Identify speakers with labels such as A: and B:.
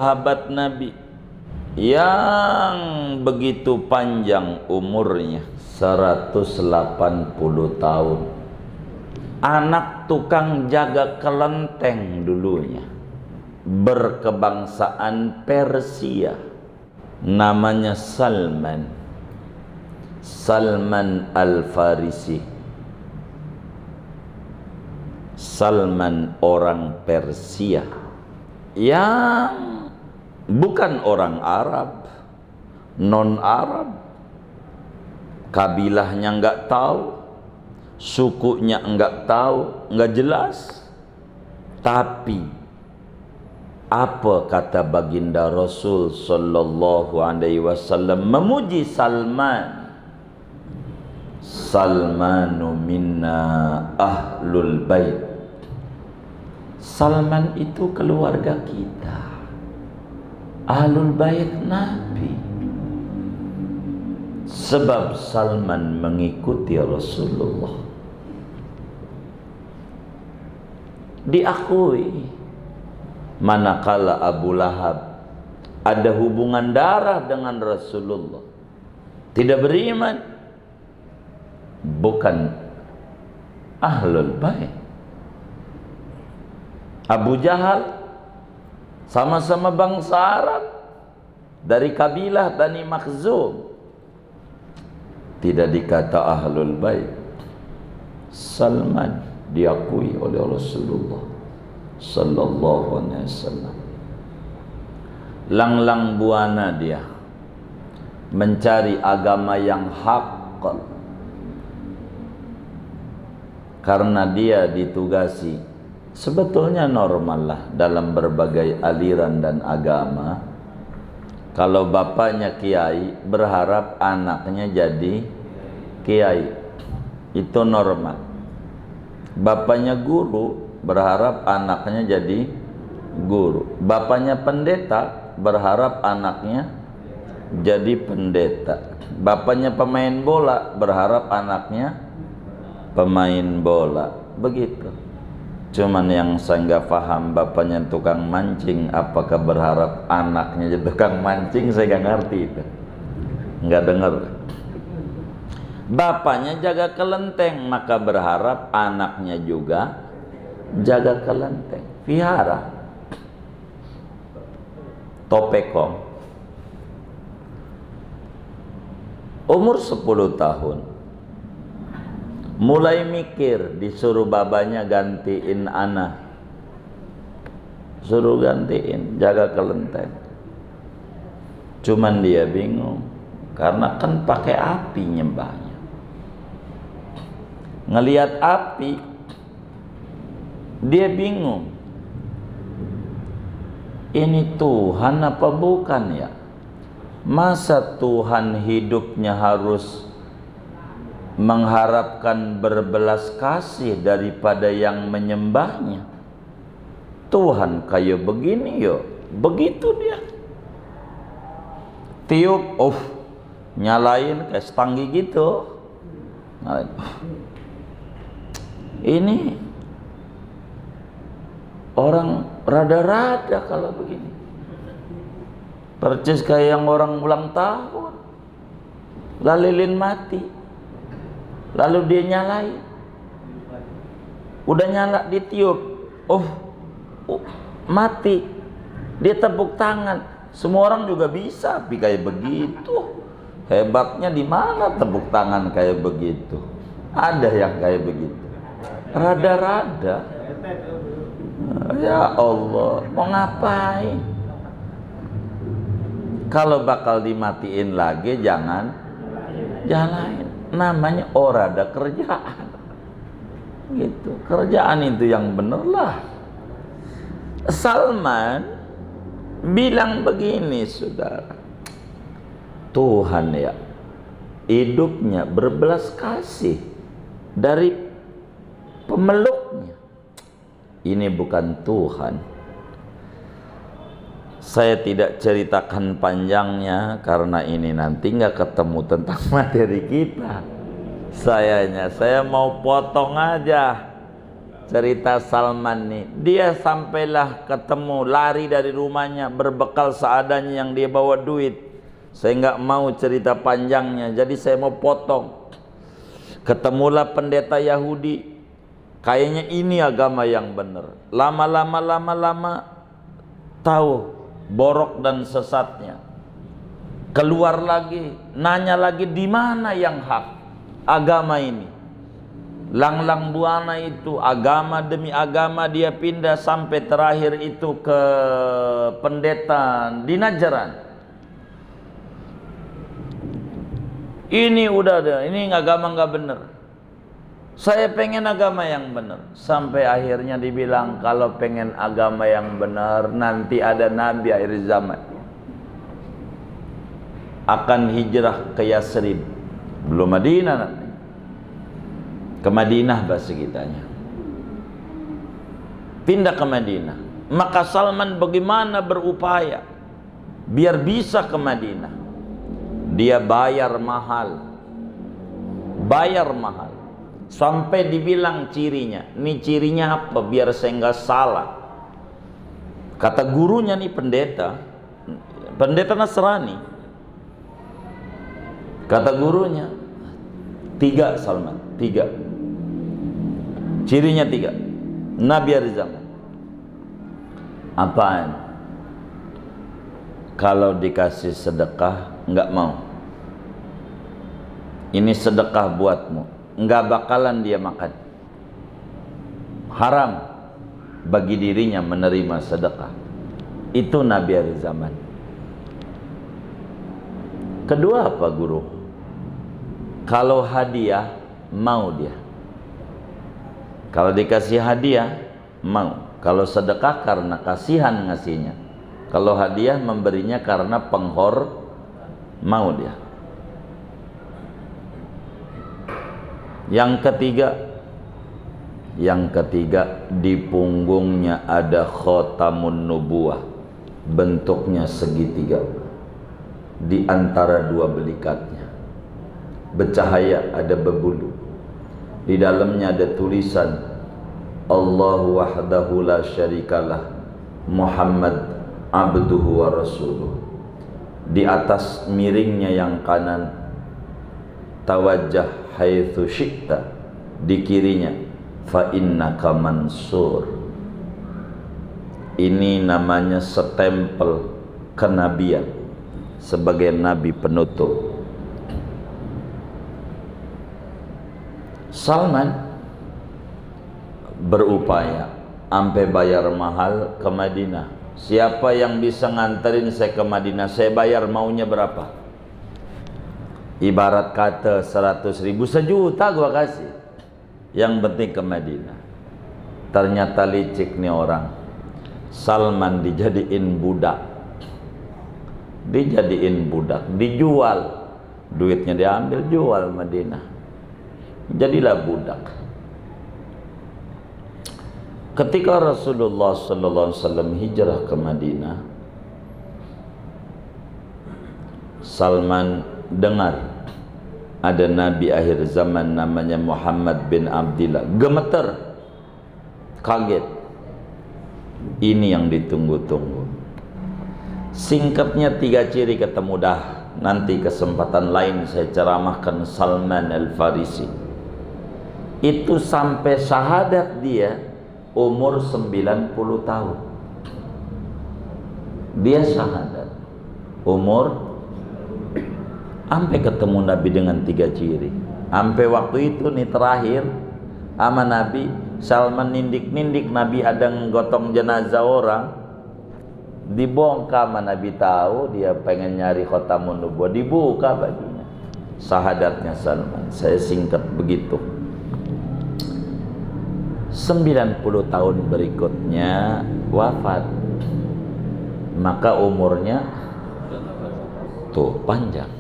A: sahabat Nabi yang begitu panjang umurnya, 180 tahun. Anak tukang jaga kelenteng dulunya, berkebangsaan Persia, namanya Salman Al-Farisi. Salman orang Persia yang bukan orang Arab, non-Arab, kabilahnya nggak tahu, sukunya nggak tahu, nggak jelas. Tapi apa kata baginda Rasul sallallahu alaihi wasallam memuji Salman? Salmanu minna ahlul bait. Salman itu keluarga kita, ahlul bait Nabi. Sebab Salman mengikuti Rasulullah. Diakui, manakala Abu Lahab ada hubungan darah dengan Rasulullah, tidak beriman, bukan ahlul bait. Abu Jahal sama-sama bangsa Arab, dari kabilah Bani Makhzum, tidak dikata ahlul bait. Salman diakui oleh Rasulullah sallallahu alaihi wasallam. Lang-lang buana dia mencari agama yang hak, karena dia ditugasi. Sebetulnya normal lah dalam berbagai aliran dan agama, kalau bapaknya kiai berharap anaknya jadi kiai, itu normal. Bapaknya guru berharap anaknya jadi guru. Bapaknya pendeta berharap anaknya jadi pendeta. Bapaknya pemain bola berharap anaknya pemain bola. Begitu. Cuman yang saya nggak paham, bapaknya tukang mancing, apakah berharap anaknya jadi tukang mancing? Saya nggak ngerti itu, nggak dengar. Bapaknya jaga kelenteng, maka berharap anaknya juga jaga kelenteng. Vihara, Topekong, umur 10 tahun. Mulai mikir, disuruh babanya gantiin anak, suruh gantiin, jaga kelenteng. Cuman dia bingung, karena kan pakai api nyembahnya. Ngelihat api, dia bingung, ini Tuhan apa bukan ya? Masa Tuhan hidupnya harus mengharapkan berbelas kasih daripada yang menyembahnya? Tuhan kayak begini yo, begitu dia. Tiup, nyalain kayak setanggi gitu. Ini orang rada-rada kalau begini. Percis kayak yang orang ulang tahun, lalilin mati. Lalu dia nyalain, udah nyala ditiup, mati, dia tepuk tangan. Semua orang juga bisa tapi kayak begitu. Hebatnya di mana tepuk tangan kayak begitu? Ada yang kayak begitu, rada-rada. Ya Allah, mau ngapain? Kalau bakal dimatiin lagi, jangan nyalain. Namanya orang ada kerjaan gitu, kerjaan itu yang bener lah. Salman bilang begini, saudara, Tuhan ya hidupnya berbelas kasih dari pemeluknya. Ini bukan Tuhan. Saya tidak ceritakan panjangnya karena ini nanti nggak ketemu tentang materi kita. Saya mau potong aja cerita Salman nih. Dia sampailah ketemu, lari dari rumahnya berbekal seadanya yang dia bawa duit. Saya nggak mau cerita panjangnya, jadi saya mau potong. Ketemulah pendeta Yahudi. Kayaknya ini agama yang benar. Lama-lama tahu borok dan sesatnya. Keluar lagi, nanya lagi di mana yang hak agama ini. Lang-lang buana itu, agama demi agama dia pindah sampai terakhir itu ke pendeta di Najran. Ini udah ada, ini agama nggak bener. Saya pengen agama yang benar. Sampai akhirnya dibilang kalau pengen agama yang benar, nanti ada nabi akhir zaman akan hijrah ke Yasrib, belum Madinah nanti, ke Madinah bahasa kitanya, pindah ke Madinah. Maka Salman bagaimana berupaya biar bisa ke Madinah. Dia bayar mahal, sampai dibilang cirinya. Ini cirinya apa? Biar saya nggak salah. Kata gurunya nih pendeta Nasrani. Kata gurunya 3 Salman, 3. Cirinya 3. Nabi akhir zaman. Apaan? Kalau dikasih sedekah nggak mau. Ini sedekah buatmu, nggak bakalan dia makan. Haram bagi dirinya menerima sedekah. Itu Nabi akhir zaman. Kedua apa guru? Kalau hadiah mau dia. Kalau dikasih hadiah mau. Kalau sedekah karena kasihan ngasihnya. Kalau hadiah memberinya karena penghor, mau dia. Yang ketiga di punggungnya ada khotamun nubuwah, bentuknya segitiga di antara 2 belikatnya, bercahaya, ada berbulu. Di dalamnya ada tulisan Allahu wahdahu la syarikalah Muhammad abduhu wa rasuluh. Di atas miringnya yang kanan tawajjah haitsu syi'ta, di kirinya fa innaka mansur. Ini namanya stempel kenabian sebagai nabi penutup. Salman berupaya sampai bayar mahal ke Madinah. Siapa yang bisa nganterin saya ke Madinah, saya bayar, maunya berapa? Ibarat kata 100.000, 1 juta gua kasih. Yang penting ke Madinah. Ternyata licik nih orang. Salman dijadiin budak. Dijual. Duitnya diambil, jual Madinah. Jadilah budak. Ketika Rasulullah SAW hijrah ke Madinah, Salman dengar ada nabi akhir zaman namanya Muhammad bin Abdillah. Gemeter, kaget. Ini yang ditunggu-tunggu. Singkatnya 3 ciri ketemu dah. Nanti kesempatan lain saya ceramahkan Salman Al-Farisi. Itu sampai syahadat dia umur 90 tahun. Dia syahadat umur, sampai ketemu Nabi dengan 3 ciri. Sampai waktu itu nih terakhir sama Nabi, Salman nindik-nindik Nabi ada ngegotong jenazah orang. Dibongkar sama Nabi, tahu dia pengen nyari khotamun nubuwah, dibuka bajunya. Syahadatnya Salman, saya singkat begitu. 90 tahun berikutnya wafat. Maka umurnya tuh panjang.